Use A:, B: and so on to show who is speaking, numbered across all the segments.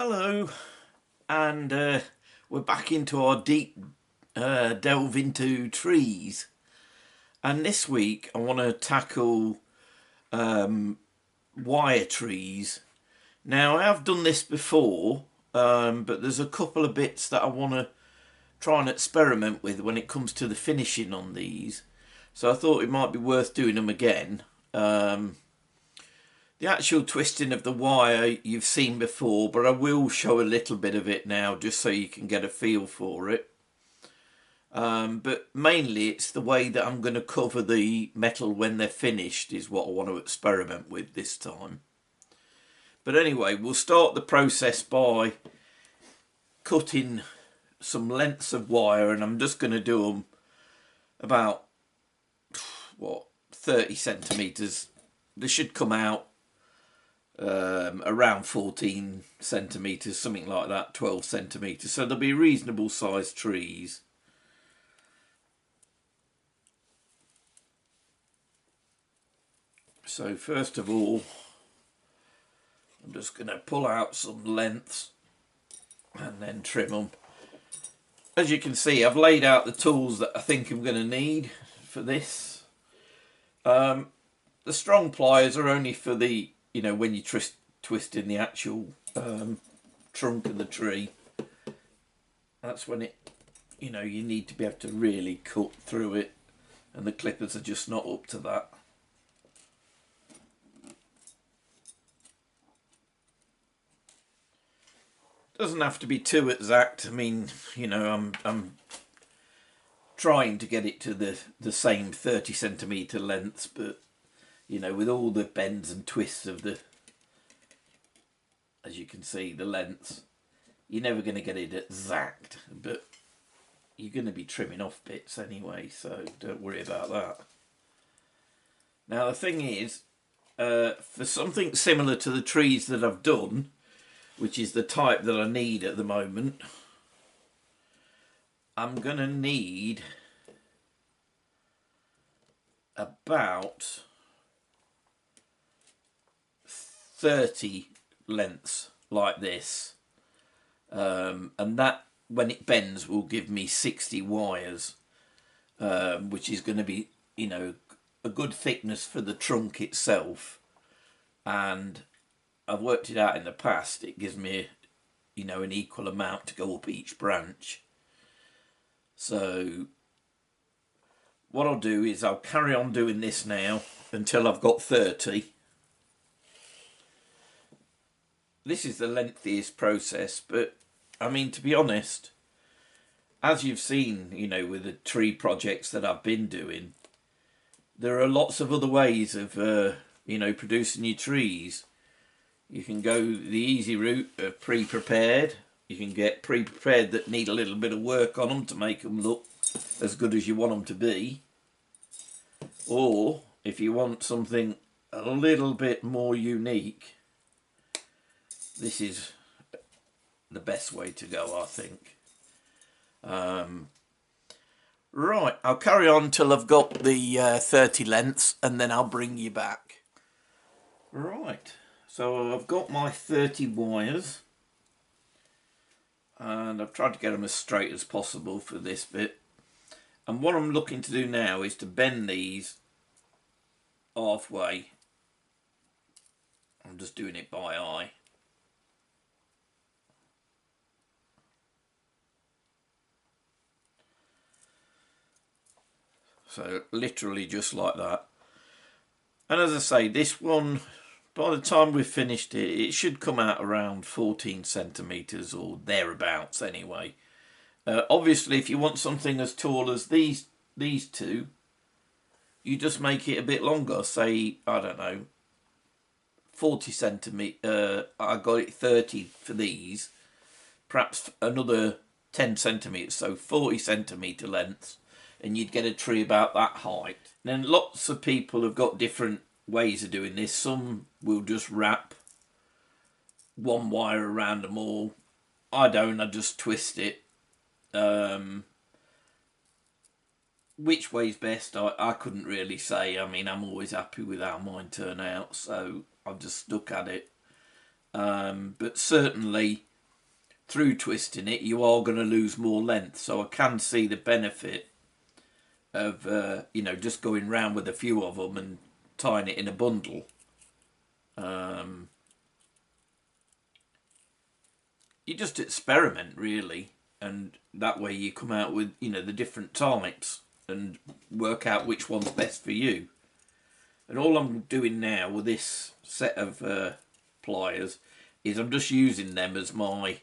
A: Hello, and we're back into our deep delve into trees. And this week I want to tackle wire trees. Now, I have done this before, but there's a couple of bits that I want to try and experiment with when it comes to the finishing on these. So I thought it might be worth doing them again. The actual twisting of the wire you've seen before, but I will show a little bit of it now just so you can get a feel for it. But mainly it's the way that I'm going to cover the metal when they're finished is what I want to experiment with this time. But anyway, we'll start the process by cutting some lengths of wire, and I'm just going to do them about, 30 centimetres. They should come out around 14 centimetres, something like that, 12 centimetres. So they'll be reasonable sized trees. So first of all, I'm just going to pull out some lengths and then trim them. As you can see, I've laid out the tools that I think I'm going to need for this. The strong pliers are only for the, when you twist in the actual trunk of the tree. That's when it, you need to be able to really cut through it, and the clippers are just not up to that. Doesn't have to be too exact. I mean, I'm trying to get it to the same 30 centimetre lengths, but with all the bends and twists of the, as you can see, the lengths, you're never going to get it exact, but you're going to be trimming off bits anyway, so don't worry about that. Now the thing is, for something similar to the trees that I've done, which is the type that I need at the moment, I'm going to need about 30 lengths like this, and that, when it bends, will give me 60 wires, which is going to be, a good thickness for the trunk itself. And I've worked it out in the past, it gives me, an equal amount to go up each branch. So what I'll do is I'll carry on doing this now until I've got 30. This is the lengthiest process, but I mean, to be honest, as you've seen, with the tree projects that I've been doing, there are lots of other ways of, producing your trees. You can go the easy route of pre-prepared. You can get pre-prepared that need a little bit of work on them to make them look as good as you want them to be. Or if you want something a little bit more unique, this is the best way to go, I think. Right, I'll carry on till I've got the 30 lengths, and then I'll bring you back. Right, so I've got my 30 wires, and I've tried to get them as straight as possible for this bit. And what I'm looking to do now is to bend these halfway. I'm just doing it by eye. So literally just like that. And as I say, this one, by the time we've finished it, it should come out around 14 centimetres or thereabouts anyway. Obviously, if you want something as tall as these two, you just make it a bit longer. Say, I don't know, 40 centimetre. I got it 30 for these. Perhaps another 10 centimetres, so 40 centimetre lengths, and you'd get a tree about that height. And then lots of people have got different ways of doing this. Some will just wrap one wire around them all. I don't, I just twist it. Which way's best, I couldn't really say. I mean, I'm always happy with how mine turn out, so I've just stuck at it. But certainly through twisting it, you are going to lose more length. So I can see the benefit of, you know, just going round with a few of them and tying it in a bundle. You just experiment, really, and that way you come out with, you know, the different types and work out which one's best for you. And all I'm doing now with this set of pliers is I'm just using them as my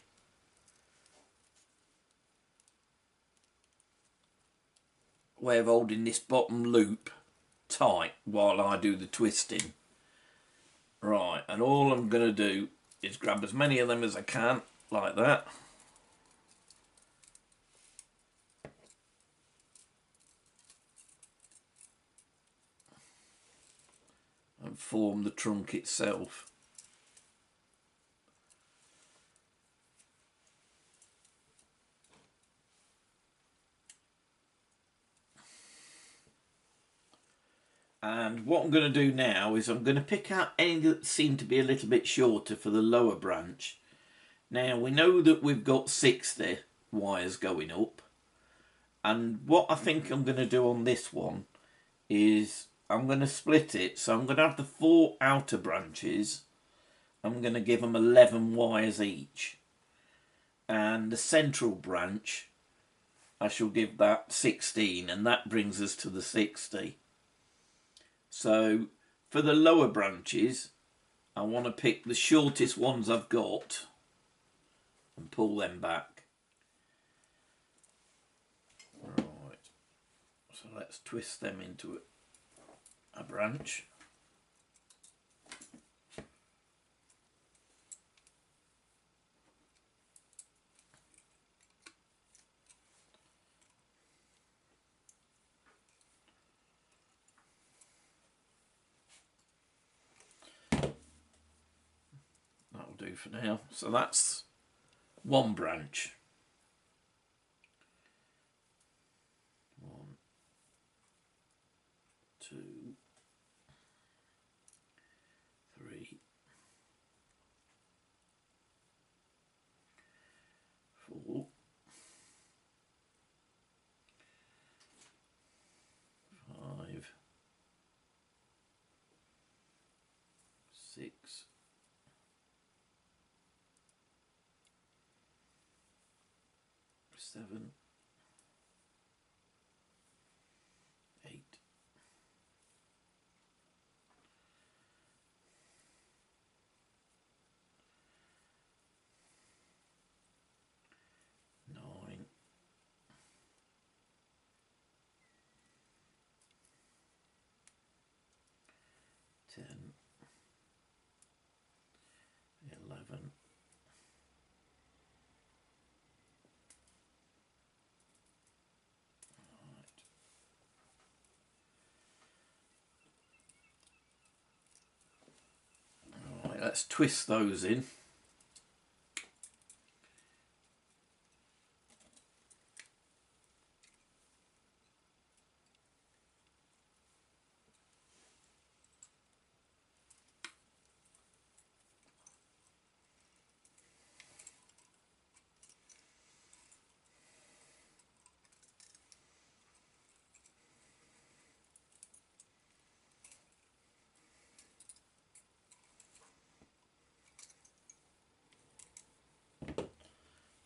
A: way of holding this bottom loop tight while I do the twisting. Right, and all I'm going to do is grab as many of them as I can, like that. And form the trunk itself. And what I'm going to do now is I'm going to pick out any that seem to be a little bit shorter for the lower branch. Now we know that we've got 60 wires going up, and what I think I'm going to do on this one is I'm going to split it. So I'm going to have the 4 outer branches, I'm going to give them 11 wires each, and the central branch I shall give that 16, and that brings us to the 60. So for the lower branches, I want to pick the shortest ones I've got and pull them back. Right, so let's twist them into a branch. That'll do for now. So that's one branch. 1, 2, 3, 4, 5, 6, 7, 8, 9, 10, 11, 12. Right, let's twist those in.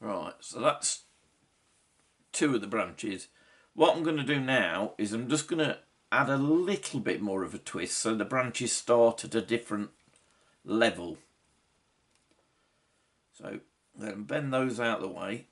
A: Right, so that's 2 of the branches. What I'm going to do now is I'm just going to add a little bit more of a twist so the branches start at a different level. So then bend those out of the way.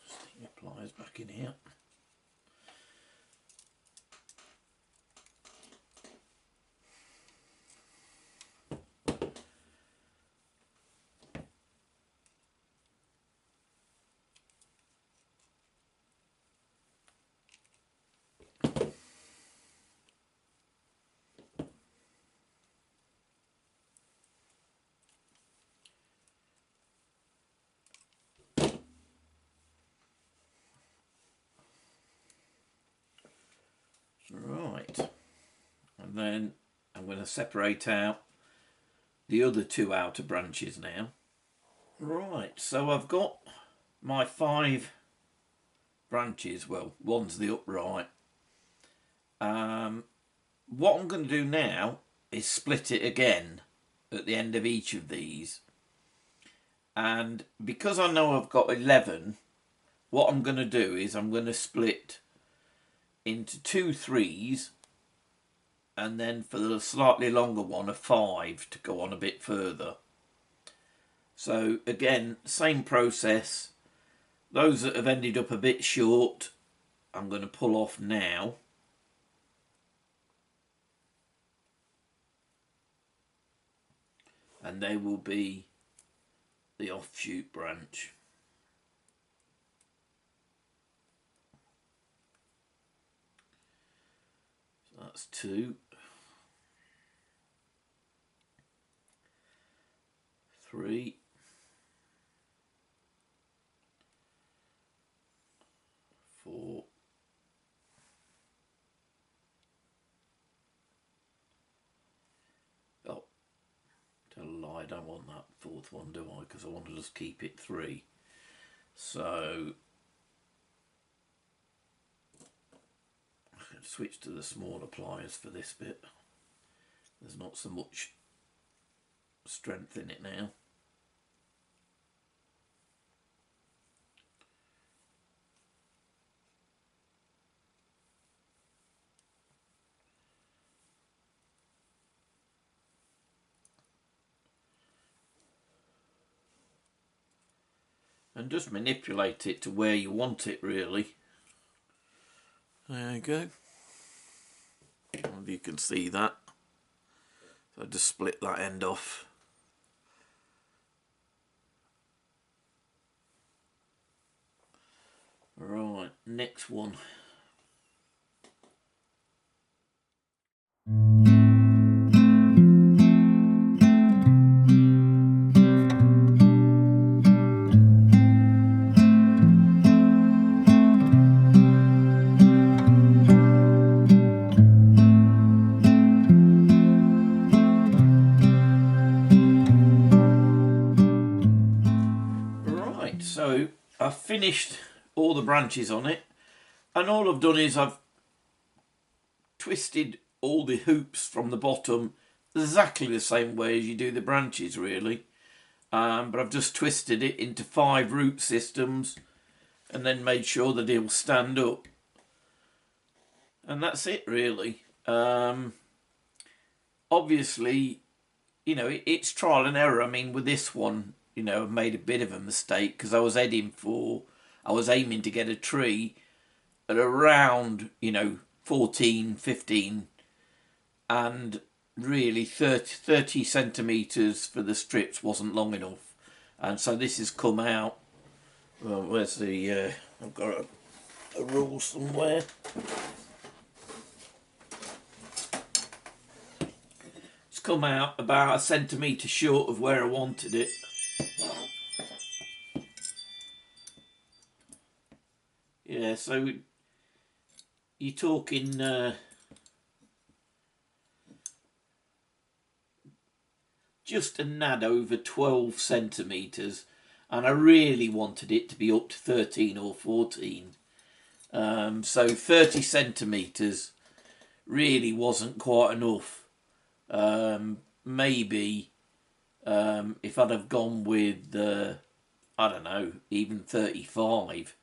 A: Stick your pliers back in here. Right, and then I'm going to separate out the other two outer branches now. Right, so I've got my 5 branches. Well, one's the upright. What I'm going to do now is split it again at the end of each of these. And because I know I've got 11, what I'm going to do is I'm going to split into 2 3s, and then for the slightly longer one a 5 to go on a bit further. So again, same process. Those that have ended up a bit short, I'm going to pull off now. And they will be the offshoot branch. So that's 2. 3. 4. I don't want that 4th one, do I? Because I want to just keep it 3. So I can switch to the smaller pliers for this bit. There's not so much strength in it now. And just manipulate it to where you want it, really. There you go. And you can see that. So just split that end off. Right, next one. Right, so I've finished all the branches on it, and all I've done is I've twisted all the hoops from the bottom exactly the same way as you do the branches, really. But I've just twisted it into 5 root systems and then made sure that it will stand up. And that's it, really. Obviously, you know, it's trial and error. I mean, with this one, you know, I made a bit of a mistake because I was aiming to get a tree at around, you know, 14, 15, and really 30 centimetres for the strips wasn't long enough. And so this has come out, well, where's the, I've got a rule somewhere. It's come out about 1 centimetre short of where I wanted it. Yeah, so you're talking just a nad over 12 centimetres, and I really wanted it to be up to 13 or 14. So 30 centimetres really wasn't quite enough. Maybe if I'd have gone with, I don't know, even 35,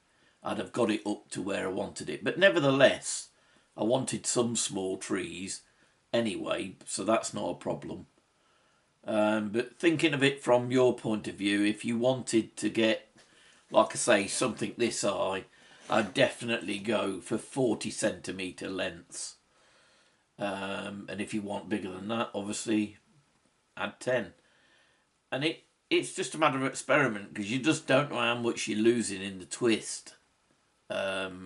A: I'd have got it up to where I wanted it. But nevertheless, I wanted some small trees anyway, so that's not a problem. But thinking of it from your point of view, if you wanted to get, like I say, something this high, I'd definitely go for 40 centimetre lengths. And if you want bigger than that, obviously add 10. And it's just a matter of experiment, because you just don't know how much you're losing in the twist. But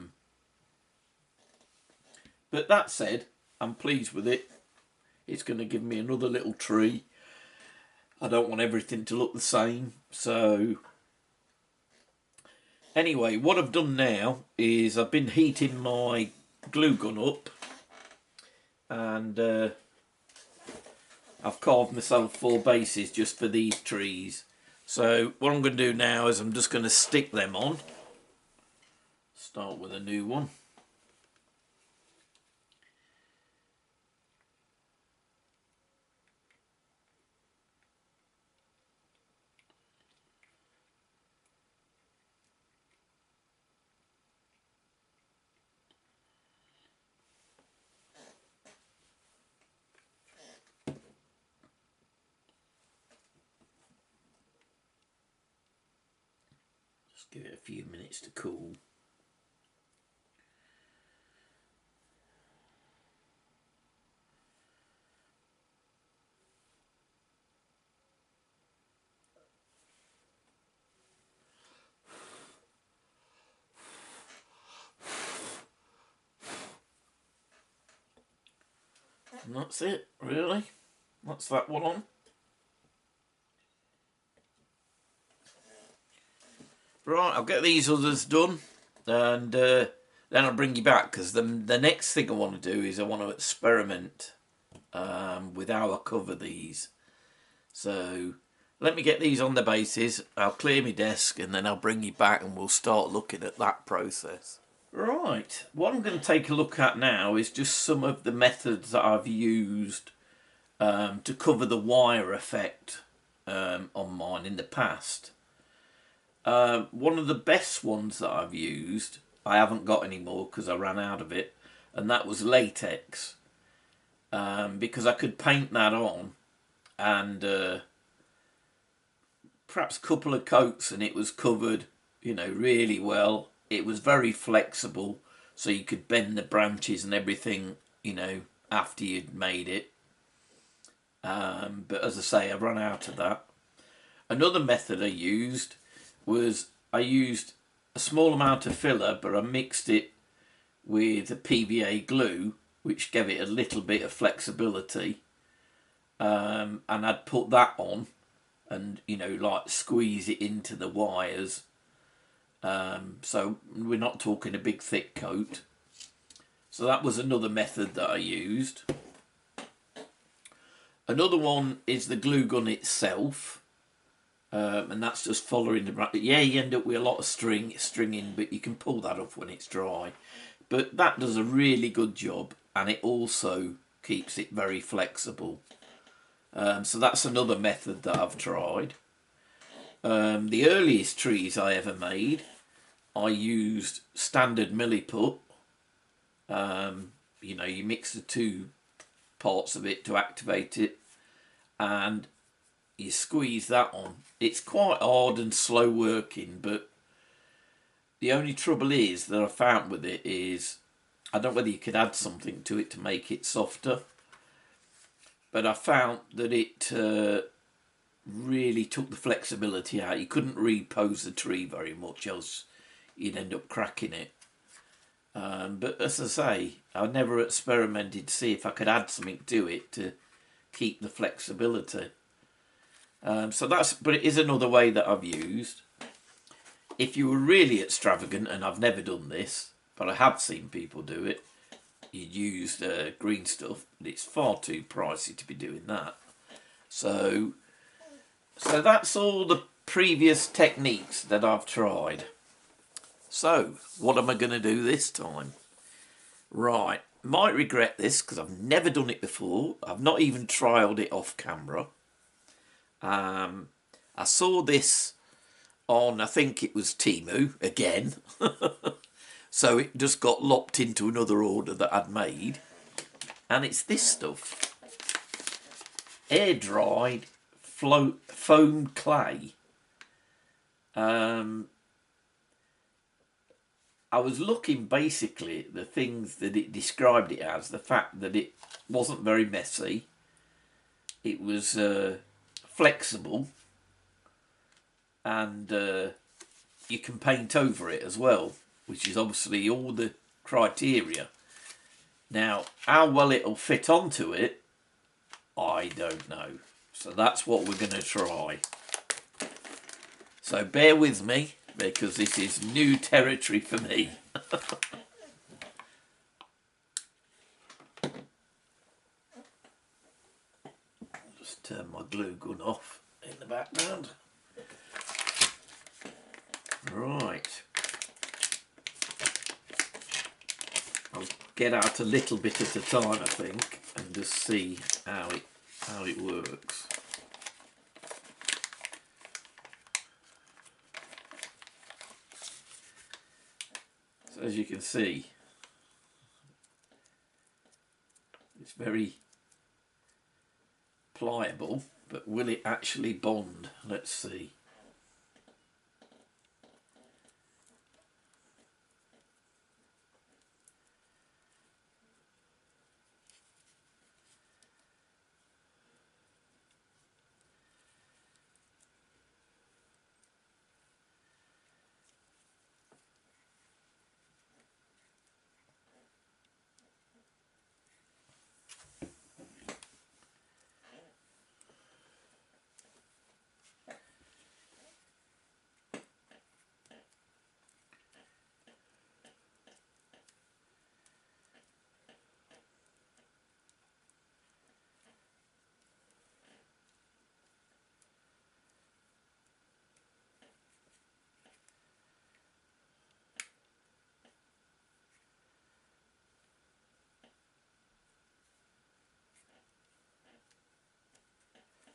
A: that said, I'm pleased with it. It's going to give me another little tree. I don't want everything to look the same. So anyway, what I've done now is I've been heating my glue gun up. and I've carved myself 4 bases just for these trees. So what I'm going to do now is I'm just going to stick them on. Start with a new one. Just give it a few minutes to cool. And that's it, really. That's that one on. Right, I'll get these others done, and then I'll bring you back, because the next thing I want to do is I want to experiment with how I cover these. So let me get these on the bases, I'll clear my desk, and then I'll bring you back and we'll start looking at that process. Right, what I'm going to take a look at now is just some of the methods that I've used to cover the wire effect on mine in the past. One of the best ones that I've used, I haven't got any more because I ran out of it, and that was latex, because I could paint that on and perhaps a couple of coats and it was covered, you know, really well. It was very flexible, so you could bend the branches and everything, you know, after you'd made it. But as I say, I ran out of that. Another method I used was I used a small amount of filler, but I mixed it with a PVA glue, which gave it a little bit of flexibility. And I'd put that on and, you know, like squeeze it into the wires. So we're not talking a big thick coat. So that was another method that I used. Another one is the glue gun itself. And that's just following the... Yeah, you end up with a lot of stringing, but you can pull that off when it's dry. But that does a really good job, and it also keeps it very flexible. So that's another method that I've tried. The earliest trees I ever made, I used standard milliput. You know, you mix the 2 parts of it to activate it, and you squeeze that on. It's quite hard and slow working, but the only trouble is that I found with it is, I don't know whether you could add something to it to make it softer, but I found that it really took the flexibility out. You couldn't repose the tree very much, else you'd end up cracking it. But as I say, I never experimented to see if I could add something to it to keep the flexibility. But it is another way that I've used. If you were really extravagant, and I've never done this, but I have seen people do it, you'd use green stuff, but it's far too pricey to be doing that. So that's all the previous techniques that I've tried. So what am I going to do this time? Right, might regret this because I've never done it before. I've not even trialed it off camera. I saw this on, I think it was Temu again. So it just got lopped into another order that I'd made. And it's this stuff. Air dried foam clay. I was looking basically at the things that it described it as. The fact that it wasn't very messy. It was flexible. And you can paint over it as well, which is obviously all the criteria. Now, how well it'll fit onto it, I don't know. So that's what we're going to try. So bear with me, because this is new territory for me. turn my glue gun off in the background. Right. I'll get out a little bit at a time, I think, and just see how it works. So as you can see, it's very pliable, but will it actually bond? Let's see.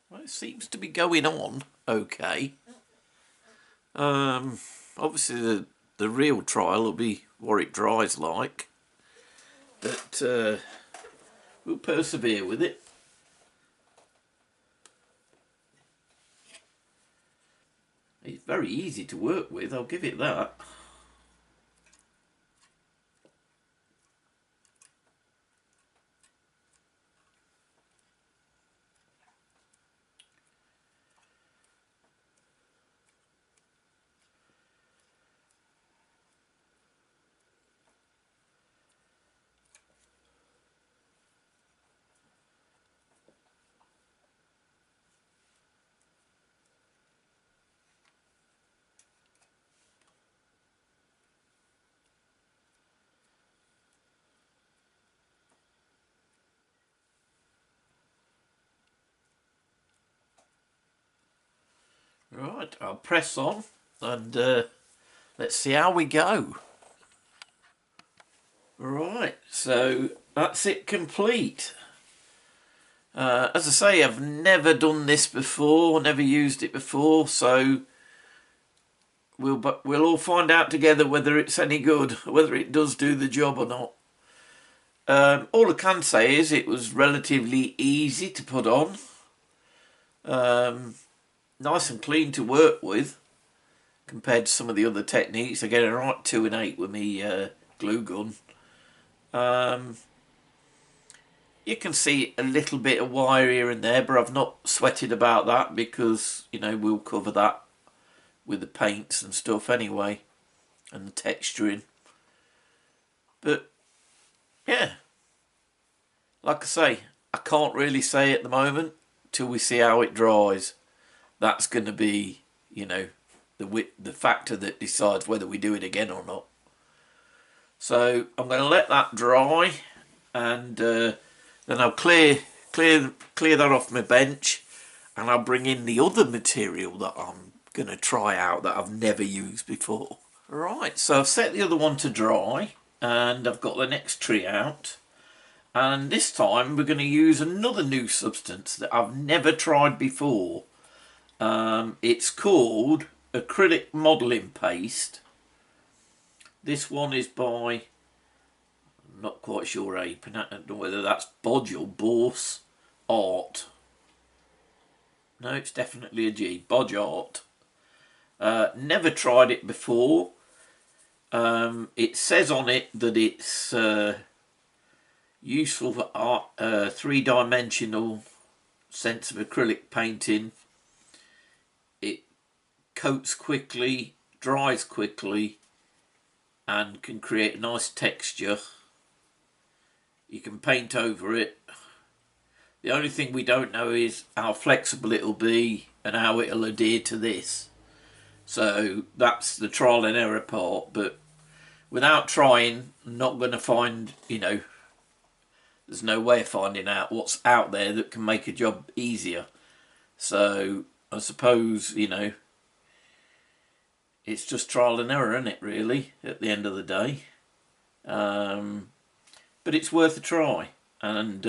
A: Well, it seems to be going on okay. Obviously the real trial will be what it dries like, but we'll persevere with it. It's very easy to work with, I'll give it that. Right, I'll press on and let's see how we go. Right, so that's it complete. As I say, I've never done this before, never used it before, so we'll all find out together whether it's any good, whether it does do the job or not. All I can say is it was relatively easy to put on. Nice and clean to work with compared to some of the other techniques. I get a right 2 and 8 with me glue gun. You can see a little bit of wire here and there, but I've not sweated about that because, you know, we'll cover that with the paints and stuff anyway, and the texturing. But yeah, like I say, I can't really say at the moment till we see how it dries. That's going to be, you know, the factor that decides whether we do it again or not. So I'm going to let that dry, and then I'll clear that off my bench, and I'll bring in the other material that I'm going to try out that I've never used before. Right, so I've set the other one to dry, and I've got the next tree out, and this time we're going to use another new substance that I've never tried before. It's called acrylic modelling paste. This one is by, I'm not quite sure whether that's Bodge or Borse Art. No, it's definitely a G. Bodge Art. Never tried it before. It says on it that it's useful for art, three-dimensional sense of acrylic painting. It coats quickly, dries quickly, and can create a nice texture. You can paint over it. The only thing we don't know is how flexible it'll be and how it'll adhere to this. So that's the trial and error part, but without trying, I'm not going to find, you know, there's no way of finding out what's out there that can make a job easier. So I suppose, you know, it's just trial and error, isn't it, really, at the end of the day. But it's worth a try, and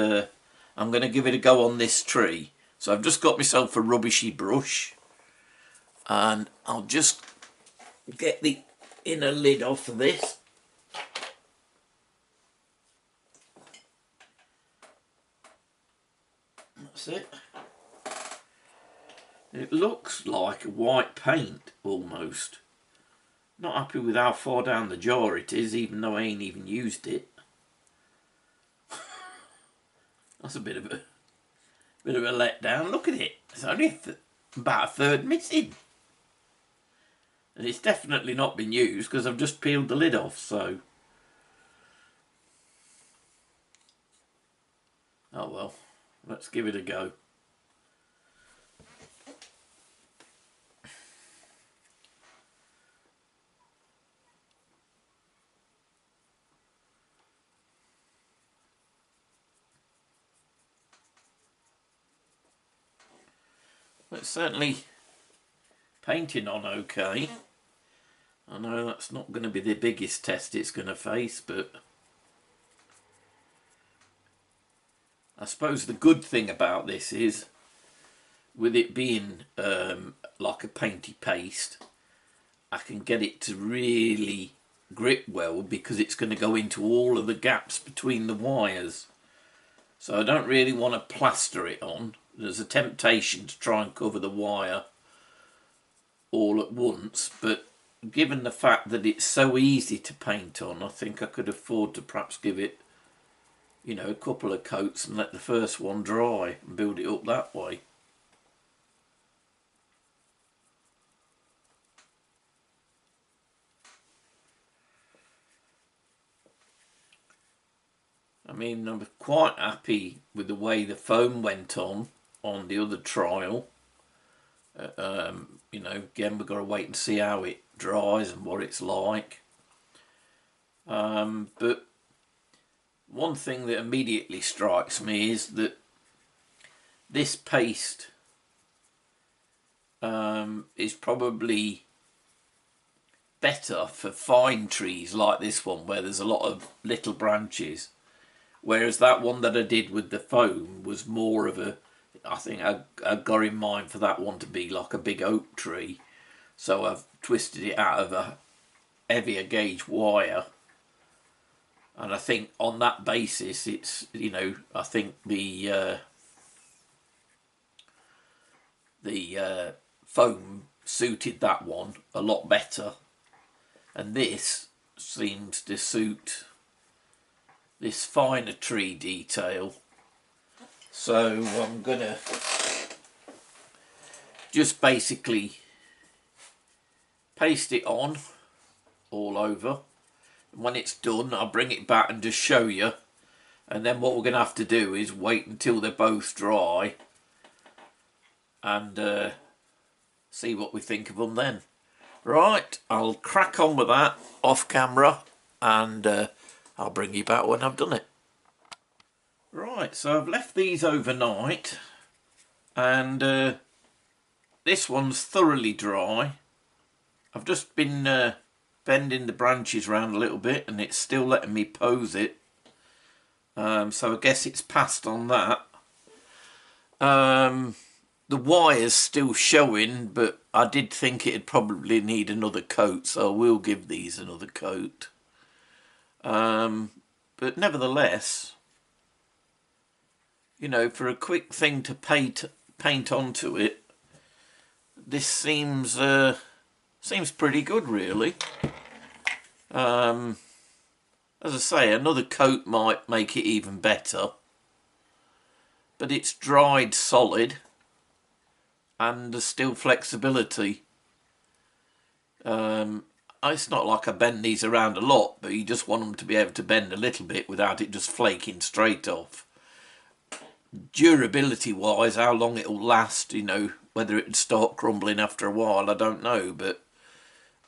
A: I'm going to give it a go on this tree. So I've just got myself a rubbishy brush, and I'll just get the inner lid off of this. That's it. It looks like a white paint almost. Not happy with how far down the jar it is, even though I ain't even used it. That's a bit of a letdown. Look at it. It's only about a third missing. And it's definitely not been used because I've just peeled the lid off, so. Oh well, let's give it a go. It's certainly painting on okay. I know that's not going to be the biggest test it's going to face, but I suppose the good thing about this is, with it being like a painty paste, I can get it to really grip well because it's going to go into all of the gaps between the wires. So I don't really want to plaster it on. There's a temptation to try and cover the wire all at once, but given the fact that it's so easy to paint on, I think I could afford to perhaps give it, you know, a couple of coats and let the first one dry and build it up that way. I mean, I'm quite happy with the way the foam went on the other trial. You know, again, we've got to wait and see how it dries and what it's like. But one thing that immediately strikes me is that this paste is probably better for fine trees like this one, where there's a lot of little branches. Whereas that one that I did with the foam was more of a, I think I got in mind for that one to be like a big oak tree. So I've twisted it out of a heavier gauge wire. And I think on that basis, it's, you know, I think the foam suited that one a lot better. And this seems to suit this finer tree detail. So I'm gonna just basically paste it on all over, and when it's done I'll bring it back and just show you, and then what we're gonna have to do is wait until they're both dry and see what we think of them then. Right, I'll crack on with that off camera, and I'll bring you back when I've done it. Right, so I've left these overnight, and this one's thoroughly dry. I've just been bending the branches around a little bit, and it's still letting me pose it. So I guess it's passed on that. The wire's still showing, but I did think it'd probably need another coat, so I will give these another coat. But nevertheless, you know, for a quick thing to paint onto it, this seems pretty good, really. As I say, another coat might make it even better, but it's dried solid and there's still flexibility. It's not like I bend these around a lot, but you just want them to be able to bend a little bit without it just flaking straight off. Durability wise, how long it'll last, you know, whether it'd start crumbling after a while, I don't know, but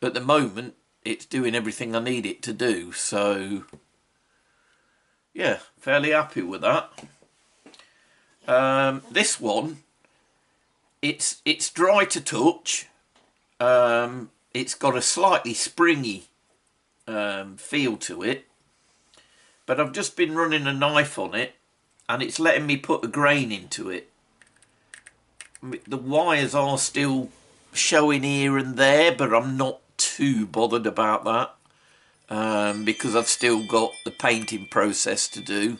A: at the moment it's doing everything I need it to do, so yeah, fairly happy with that. This one It's dry to touch. It's got a slightly springy feel to it, but I've just been running a knife on it and it's letting me put a grain into it. The wires are still showing here and there, but I'm not too bothered about that because I've still got the painting process to do.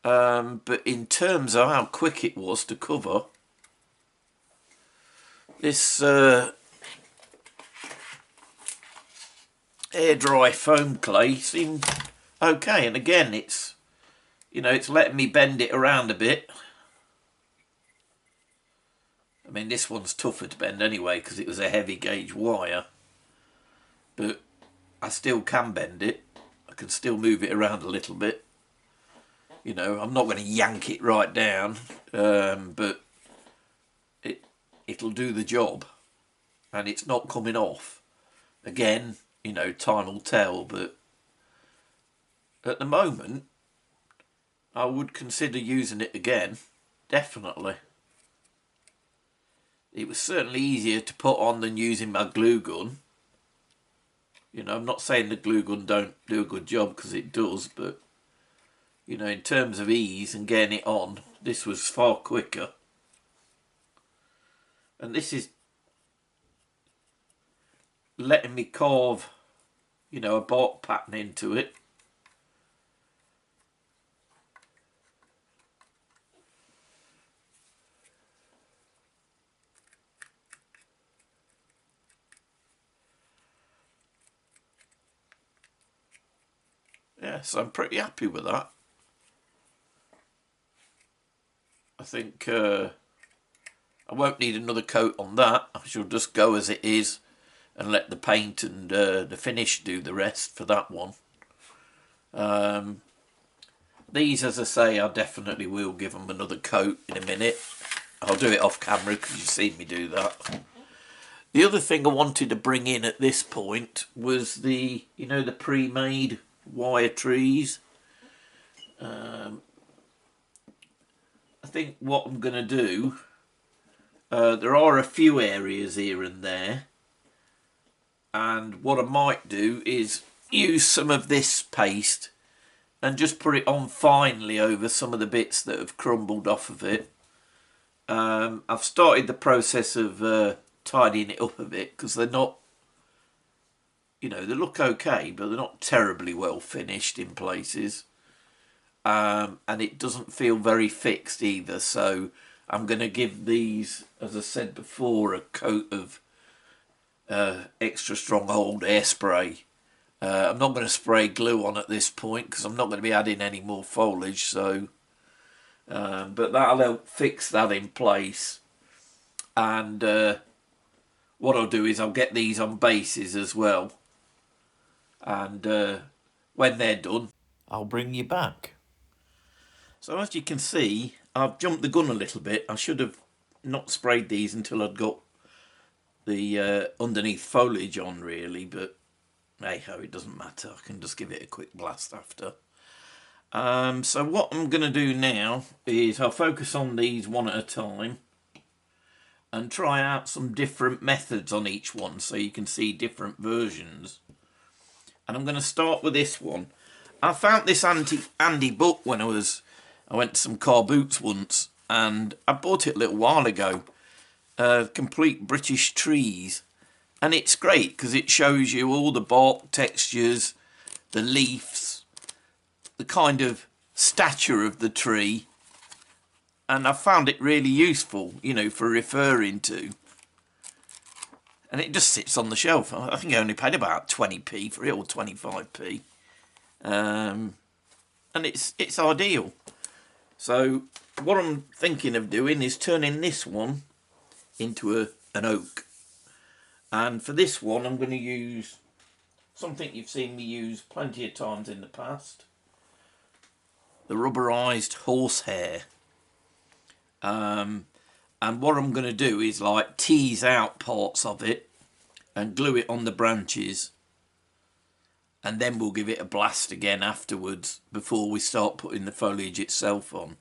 A: But in terms of how quick it was to cover, this air dry foam clay seemed okay. And again, it's, you know, it's letting me bend it around a bit. I mean, this one's tougher to bend anyway because it was a heavy gauge wire, but I still can bend it. I can still move it around a little bit. You know, I'm not going to yank it right down, but it'll do the job, and it's not coming off. Again, you know, time will tell, but at the moment I would consider using it again, definitely. It was certainly easier to put on than using my glue gun. You know, I'm not saying the glue gun don't do a good job, because it does, but you know, in terms of ease and getting it on, this was far quicker. And this is letting me carve, you know, a bark pattern into it. Yeah, so I'm pretty happy with that. I think I won't need another coat on that. I shall just go as it is and let the paint and the finish do the rest for that one. These, as I say, I definitely will give them another coat in a minute. I'll do it off camera because you've seen me do that. The other thing I wanted to bring in at this point was the, you know, the pre-made wire trees. I think what I'm going to do, there are a few areas here and there, and what I might do is use some of this paste and just put it on finely over some of the bits that have crumbled off of it. I've started the process of tidying it up a bit, because they're not, you know, they look okay, but they're not terribly well finished in places. And it doesn't feel very fixed either, so I'm going to give these, as I said before, a coat of extra strong old airspray. I'm not going to spray glue on at this point because I'm not going to be adding any more foliage, so but that'll help fix that in place. And what I'll do is I'll get these on bases as well, and when they're done I'll bring you back. So as you can see, I've jumped the gun a little bit. I should have not sprayed these until I'd got the underneath foliage on, really, but hey ho, it doesn't matter. I can just give it a quick blast after. So what I'm going to do now is I'll focus on these one at a time and try out some different methods on each one so you can see different versions. And I'm going to start with this one. I found this Andy book when I went to some car boots once, and I bought it a little while ago. Complete British Trees, and it's great because it shows you all the bark textures, the leaves, the kind of stature of the tree, and I found it really useful, you know, for referring to. And it just sits on the shelf. I think I only paid about 20p for it, or 25p, and it's ideal. So what I'm thinking of doing is turning this one into an oak. And for this one I'm going to use something you've seen me use plenty of times in the past. The rubberized horsehair. And what I'm going to do is like tease out parts of it and glue it on the branches, and then we'll give it a blast again afterwards before we start putting the foliage itself on.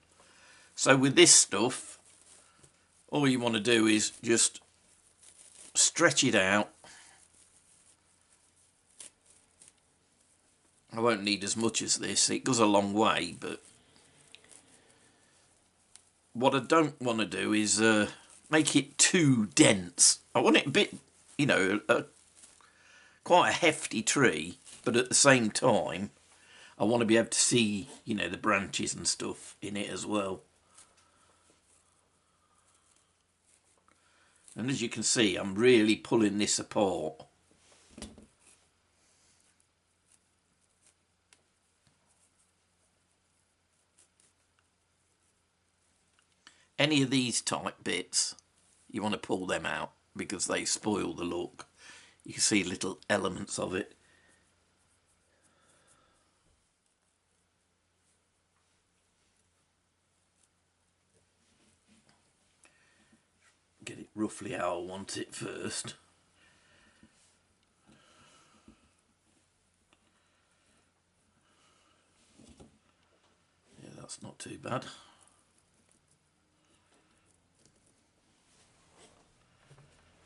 A: So with this stuff, all you want to do is just stretch it out. I won't need as much as this, it goes a long way, but what I don't want to do is make it too dense. I want it a bit, you know, quite a hefty tree, but at the same time I want to be able to see, you know, the branches and stuff in it as well. And as you can see, I'm really pulling this apart. Any of these type bits, you want to pull them out because they spoil the look. You can see little elements of it. Get it roughly how I want it first. Yeah, that's not too bad.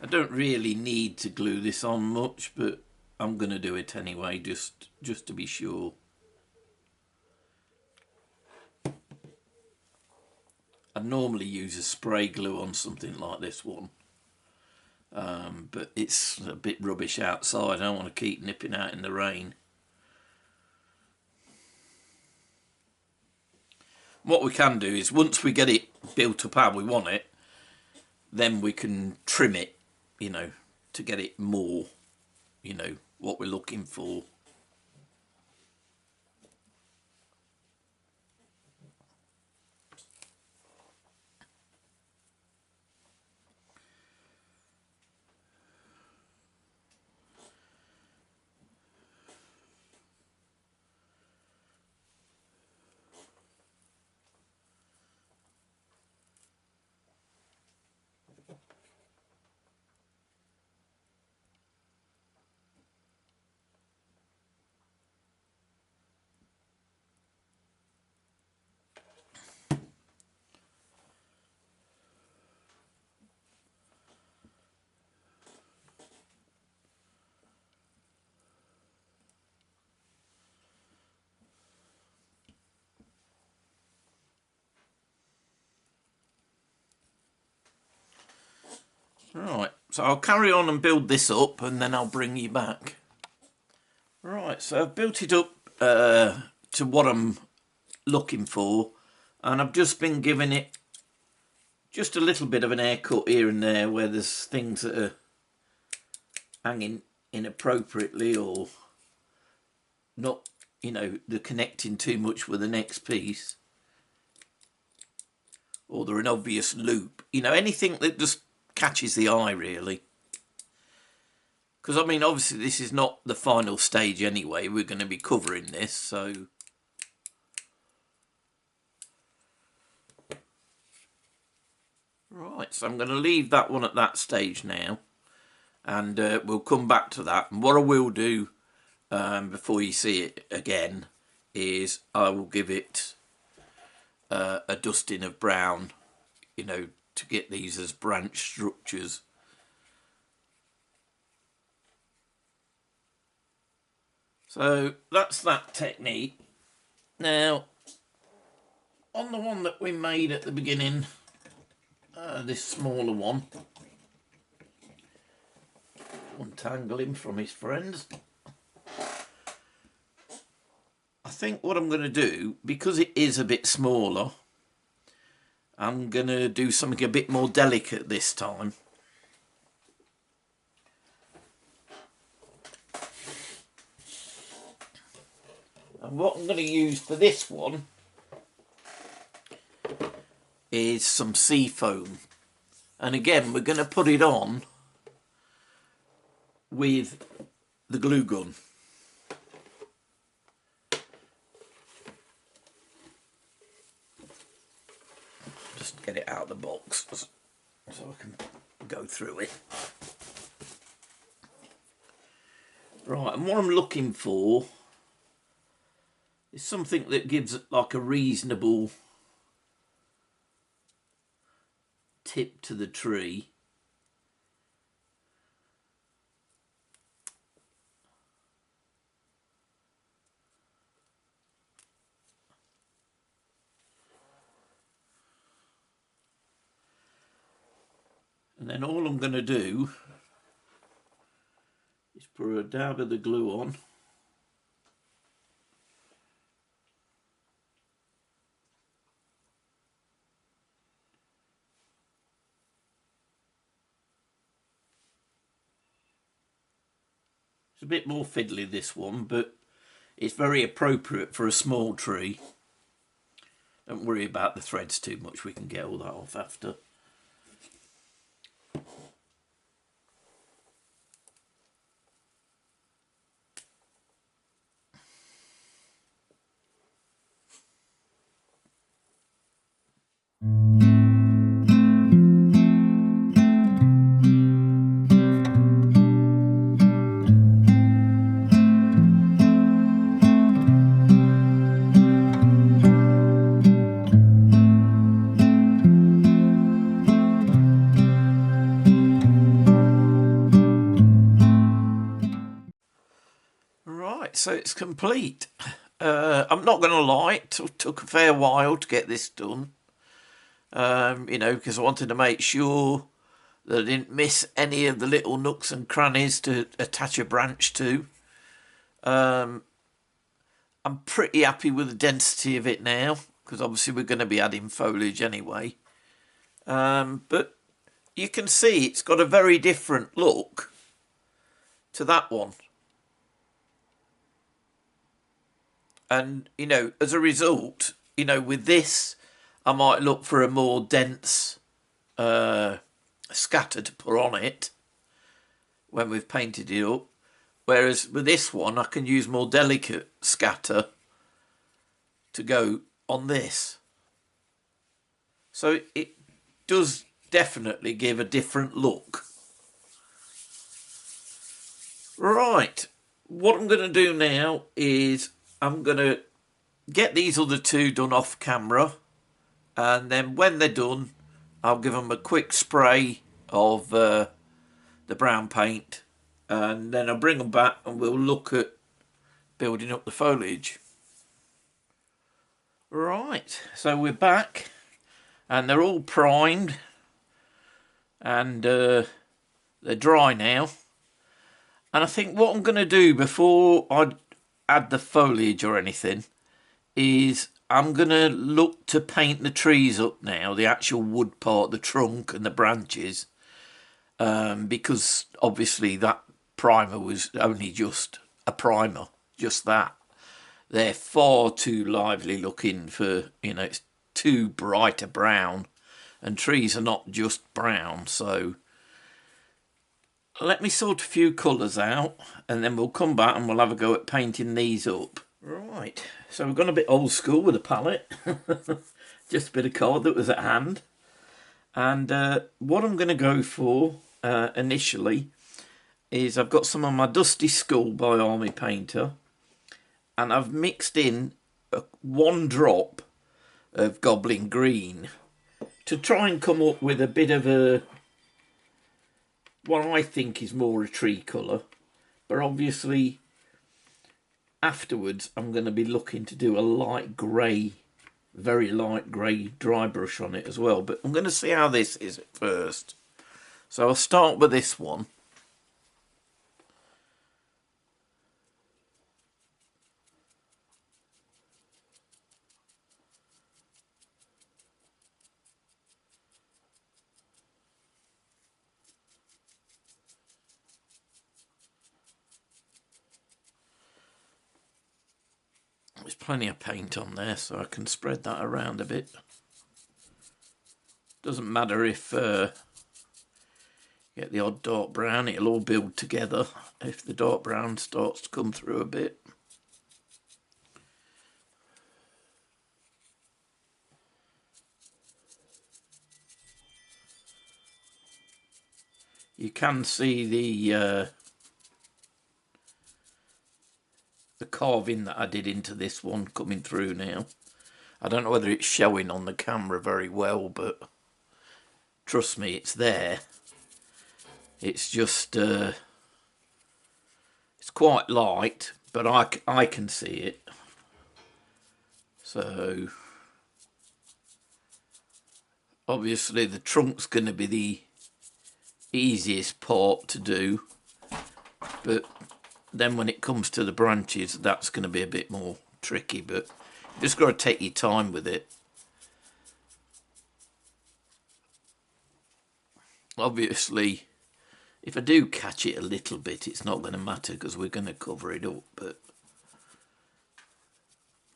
A: I don't really need to glue this on much, but I'm going to do it anyway, just to be sure. I normally use a spray glue on something like this one, but it's a bit rubbish outside. I don't want to keep nipping out in the rain. What we can do is, once we get it built up how we want it, then we can trim it, you know, to get it more, you know, what we're looking for. Right, so I'll carry on and build this up and then I'll bring you back. Right, so I've built it up to what I'm looking for, and I've just been giving it just a little bit of an haircut here and there where there's things that are hanging inappropriately or not, you know, they're connecting too much with the next piece, or they're an obvious loop, you know, anything that just catches the eye really. Because I mean, obviously this is not the final stage anyway, we're going to be covering this, so right, so I'm going to leave that one at that stage now, and we'll come back to that. And what I will do before you see it again is I will give it a dusting of brown, you know, to get these as branch structures. So that's that technique. Now, on the one that we made at the beginning, this smaller one, untangle him from his friends. I think what I'm going to do, because it is a bit smaller, I'm going to do something a bit more delicate this time. And what I'm going to use for this one is some sea foam. And again, we're going to put it on with the glue gun. Just get it out of the box so I can go through it. Right, and what I'm looking for is something that gives it like a reasonable tip to the tree. And then all I'm going to do is put a dab of the glue on. It's a bit more fiddly, this one, but it's very appropriate for a small tree. Don't worry about the threads too much, we can get all that off after. Right, so it's complete. I'm not going to lie, it took a fair while to get this done. You know, because I wanted to make sure that I didn't miss any of the little nooks and crannies to attach a branch to. I'm pretty happy with the density of it now, because obviously we're going to be adding foliage anyway. But you can see it's got a very different look to that one. And, you know, as a result, you know, with this, I might look for a more dense scatter to put on it when we've painted it up. Whereas with this one, I can use more delicate scatter to go on this. So it does definitely give a different look. Right, what I'm going to do now is I'm going to get these other two done off camera, and then when they're done I'll give them a quick spray of the brown paint, and then I'll bring them back and we'll look at building up the foliage. Right, so we're back and they're all primed and they're dry now. And I think what I'm going to do before I add the foliage or anything is I'm going to look to paint the trees up now, the actual wood part, the trunk and the branches, because obviously that primer was only just a primer, just that. They're far too lively looking for, you know, it's too bright a brown, and trees are not just brown. So let me sort a few colours out and then we'll come back and we'll have a go at painting these up. Right, so we've gone a bit old school with the palette. Just a bit of card that was at hand. And what I'm going to go for initially is I've got some of my Dusty Skull by Army Painter, and I've mixed in one drop of Goblin Green to try and come up with a bit of a, what I think is more a tree colour. But obviously afterwards I'm going to be looking to do a light grey, very light grey dry brush on it as well. But I'm going to see how this is at first. So I'll start with this one. There's plenty of paint on there, so I can spread that around a bit. Doesn't matter if you get the odd dark brown, it'll all build together if the dark brown starts to come through a bit. You can see the carving that I did into this one coming through now. I don't know whether it's showing on the camera very well, but trust me, it's there. It's just it's quite light, but I can see it. So obviously the trunk's going to be the easiest part to do, but then when it comes to the branches, that's going to be a bit more tricky, but you just got to take your time with it. Obviously, if I do catch it a little bit, it's not going to matter because we're going to cover it up, but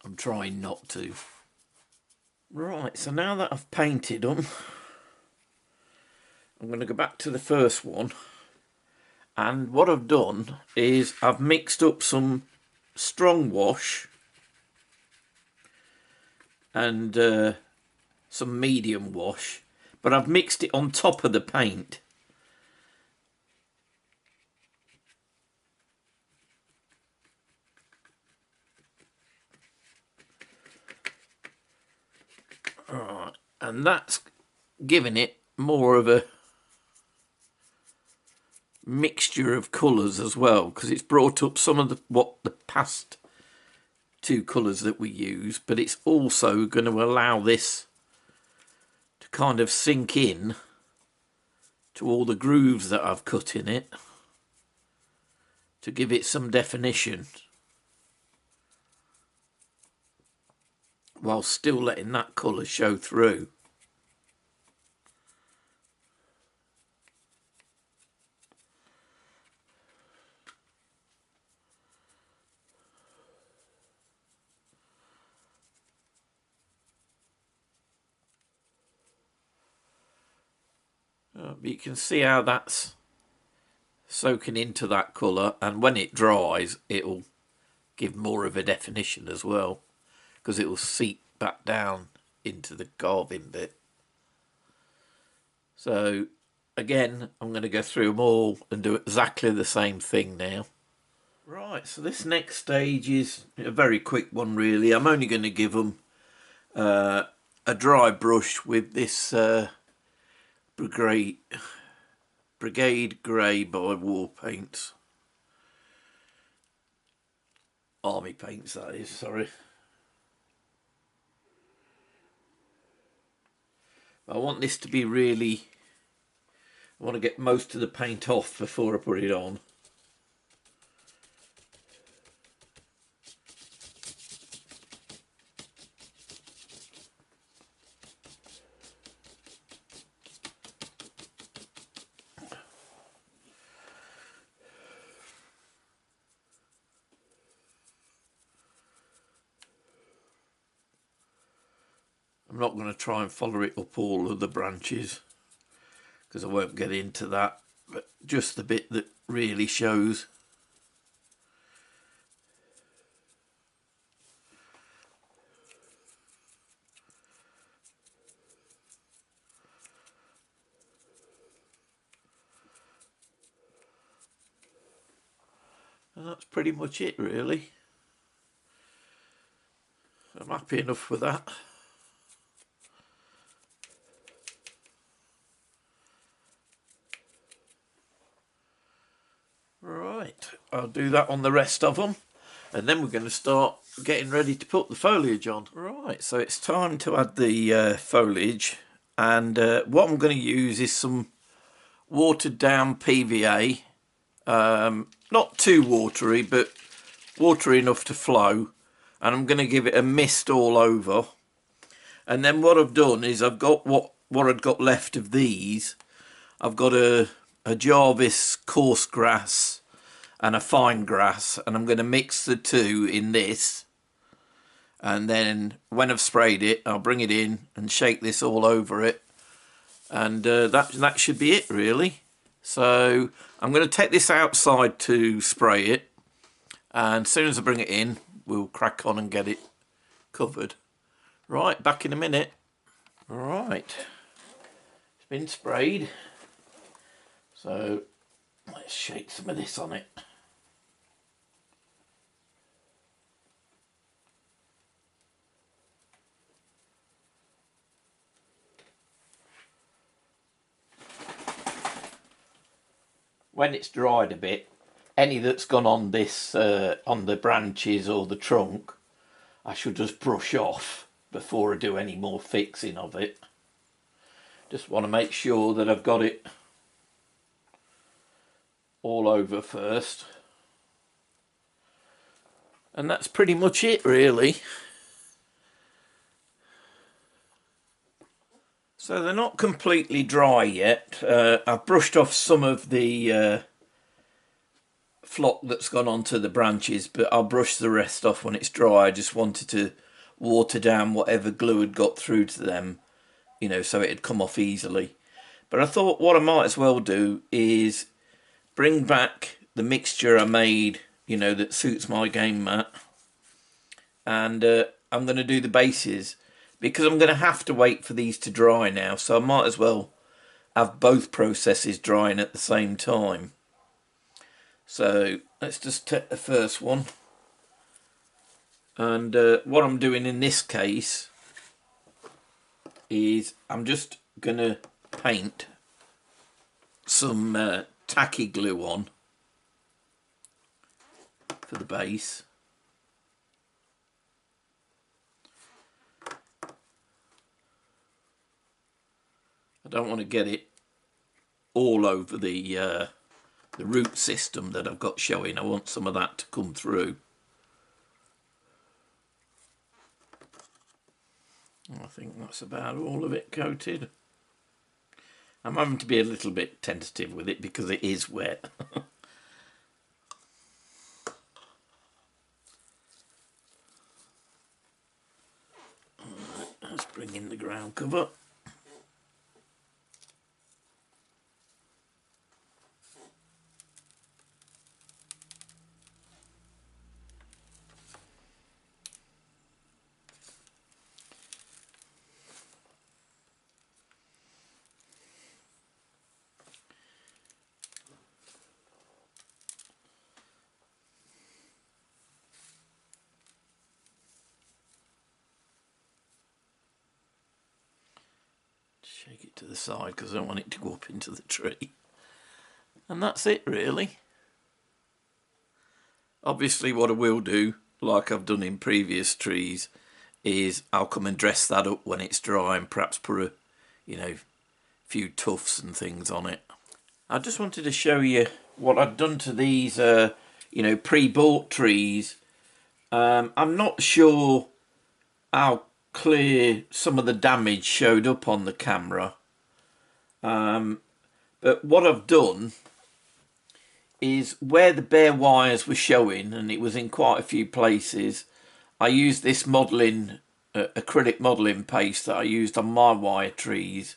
A: I'm trying not to. Right, so now that I've painted them, I'm going to go back to the first one. And what I've done is I've mixed up some strong wash and some medium wash, but I've mixed it on top of the paint. Alright, and that's giving it more of a mixture of colours as well, because it's brought up some of the past two colours that we use, but it's also going to allow this to kind of sink in to all the grooves that I've cut in it to give it some definition while still letting that colour show through. But you can see how that's soaking into that colour, and when it dries it'll give more of a definition as well, because it will seep back down into the carving bit. So again, I'm going to go through them all and do exactly the same thing now. Right, so this next stage is a very quick one really. I'm only going to give them a dry brush with this Brigade Grey by War Paints. Army Paints, that is, sorry. I want this to be really... I want to get most of the paint off before I put it on. I'm not going to try and follow it up all of the branches because I won't get into that, but just the bit that really shows. And that's pretty much it really. I'm happy enough with that. Right, I'll do that on the rest of them, and then we're going to start getting ready to put the foliage on. Right, so it's time to add the foliage, and what I'm going to use is some watered down PVA, not too watery, but watery enough to flow, and I'm going to give it a mist all over. And then what I've done is I've got what I'd got left of these. I've got a Jarvis coarse grass and a fine grass, and I'm going to mix the two in this, and then when I've sprayed it I'll bring it in and shake this all over it, and that should be it really. So I'm going to take this outside to spray it, and as soon as I bring it in we'll crack on and get it covered. Right, back in a minute. Right, it's been sprayed, so let's shake some of this on it. when it's dried a bit, any that's gone on this, on the branches or the trunk, I should just brush off before I do any more fixing of it. Just want to make sure that I've got it all over first. And that's pretty much it, really. So they're not completely dry yet. I've brushed off some of the flock that's gone onto the branches, but I'll brush the rest off when it's dry. I just wanted to water down whatever glue had got through to them, you know, so it'd come off easily. But I thought what I might as well do is bring back the mixture I made, you know, that suits my game mat. And I'm going to do the bases, because I'm going to have to wait for these to dry now, so I might as well have both processes drying at the same time. So let's just take the first one. And what I'm doing in this case is I'm just going to paint some tacky glue on for the base. I don't want to get it all over the root system that I've got showing. I want some of that to come through. I think that's about all of it coated. I'm having to be a little bit tentative with it because it is wet. Right, let's bring in the ground cover. Shake it to the side because I don't want it to go up into the tree. And that's it, really. Obviously what I will do, like I've done in previous trees, is I'll come and dress that up when it's dry and perhaps put a, you know, few tufts and things on it. I just wanted to show you what I've done to these, you know, pre-bought trees. I'm not sure how clear some of the damage showed up on the camera, but what I've done is where the bare wires were showing, and it was in quite a few places, I used this modelling, acrylic modelling paste that I used on my wire trees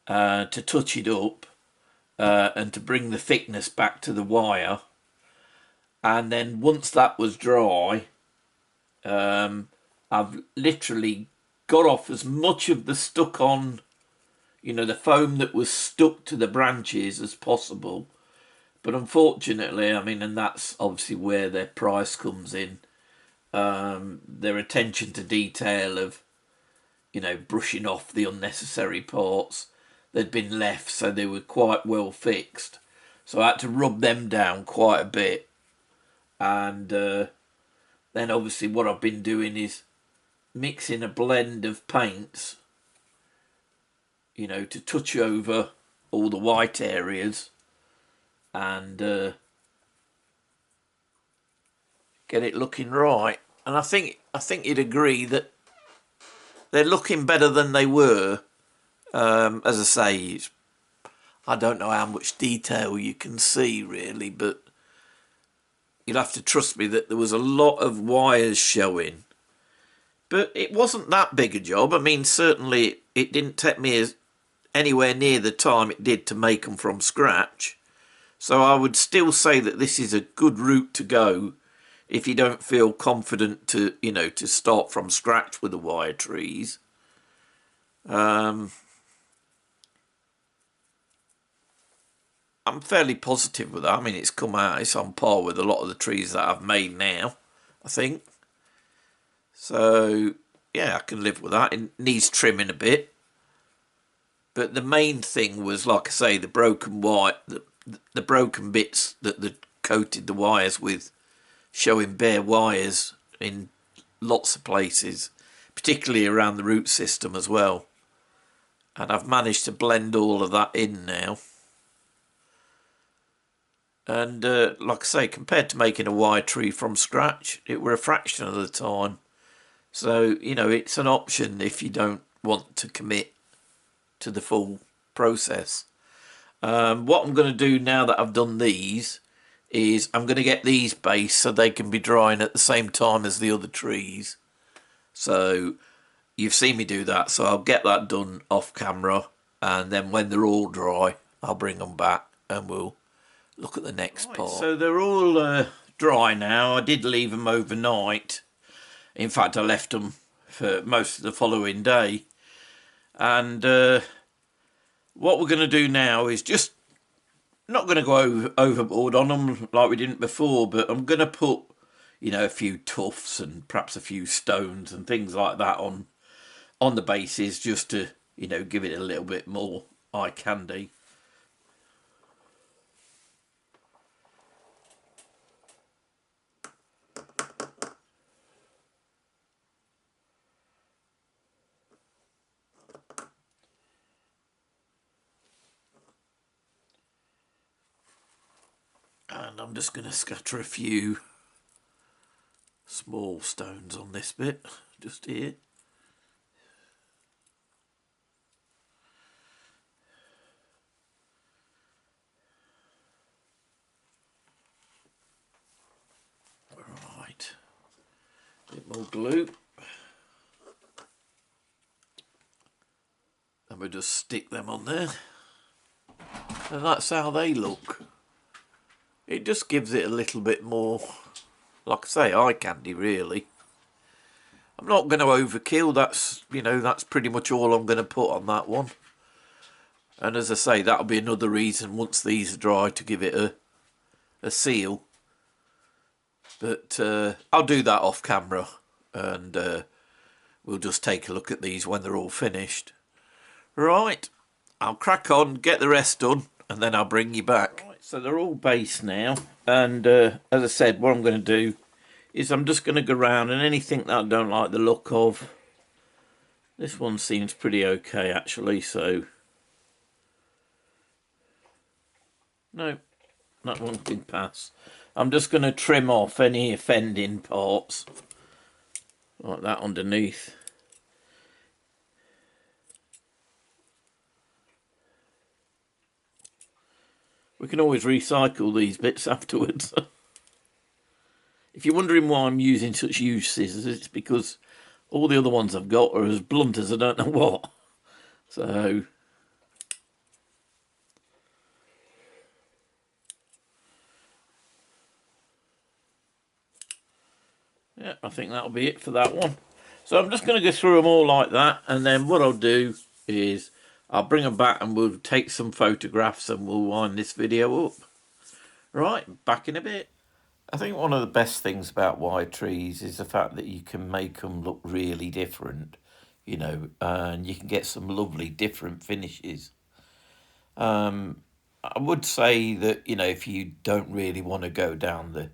A: to touch it up and to bring the thickness back to the wire. And then once that was dry, I've literally got off as much of the stuck on, you know, the foam that was stuck to the branches as possible. But unfortunately, I mean, and that's obviously where their price comes in, their attention to detail of, you know, brushing off the unnecessary parts. They'd been left, so they were quite well fixed. So I had to rub them down quite a bit. And then obviously what I've been doing is mixing a blend of paints, you know, to touch over all the white areas and get it looking right. And I think you'd agree that they're looking better than they were. As I say, I don't know how much detail you can see really, but you'll have to trust me that there was a lot of wires showing. But it wasn't that big a job. I mean, certainly it didn't take me anywhere near the time it did to make them from scratch. So I would still say that this is a good route to go if you don't feel confident to, you know, to start from scratch with the wire trees. I'm fairly positive with that. I mean, it's come out, it's on par with a lot of the trees that I've made now, I think. So, yeah, I can live with that. It needs trimming a bit. But the main thing was, like I say, the broken wire, the broken bits that they coated the wires with, showing bare wires in lots of places, particularly around the root system as well. And I've managed to blend all of that in now. And like I say, compared to making a wire tree from scratch, it were a fraction of the time. So, you know, it's an option if you don't want to commit to the full process. What I'm going to do now that I've done these is I'm going to get these based so they can be drying at the same time as the other trees. So you've seen me do that, so I'll get that done off camera, and then when they're all dry, I'll bring them back and we'll look at the next part. So they're all dry now. I did leave them overnight. In fact, I left them for most of the following day. And what we're going to do now is just not going to go overboard on them like we didn't before, but I'm going to put, you know, a few tufts and perhaps a few stones and things like that on the bases, just to, you know, give it a little bit more eye candy. And I'm just going to scatter a few small stones on this bit, just here. Right, a bit more glue. And we'll just stick them on there. And that's how they look. It just gives it a little bit more, like I say, eye candy really. I'm not going to overkill, that's, you know, that's pretty much all I'm going to put on that one. And as I say, that'll be another reason once these are dry to give it a seal. But I'll do that off camera, and we'll just take a look at these when they're all finished. Right, I'll crack on, get the rest done, and then I'll bring you back. Right, so they're all based now, and as I said, what I'm going to do is I'm just going to go around, and anything that I don't like the look of, this one seems pretty okay actually, so no, that one did pass. I'm just going to trim off any offending parts like that underneath. We can always recycle these bits afterwards. If you're wondering why I'm using such huge scissors, it's because all the other ones I've got are as blunt as I don't know what. So yeah, I think that'll be it for that one. So I'm just going to go through them all like that, and then what I'll do is I'll bring them back and we'll take some photographs and we'll wind this video up. Right, back in a bit. I think one of the best things about wire trees is the fact that you can make them look really different, you know, and you can get some lovely different finishes. I would say that, you know, if you don't really want to go down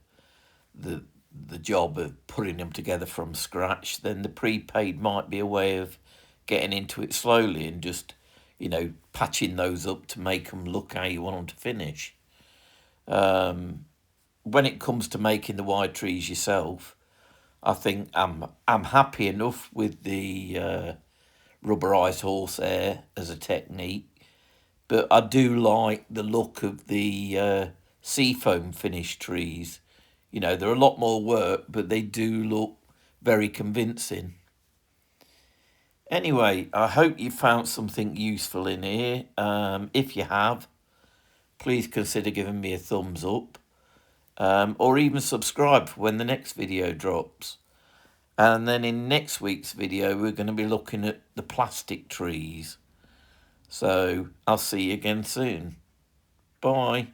A: the job of putting them together from scratch, then the prepaid might be a way of getting into it slowly and just, you know, patching those up to make them look how you want them to finish. When it comes to making the wire trees yourself, I think I'm happy enough with the rubberized horsehair as a technique, but I do like the look of the seafoam finished trees. You know, they're a lot more work, but they do look very convincing. Anyway, I hope you found something useful in here. If you have, please consider giving me a thumbs up, or even subscribe for when the next video drops. And then in next week's video, we're going to be looking at the plastic trees. So I'll see you again soon. Bye.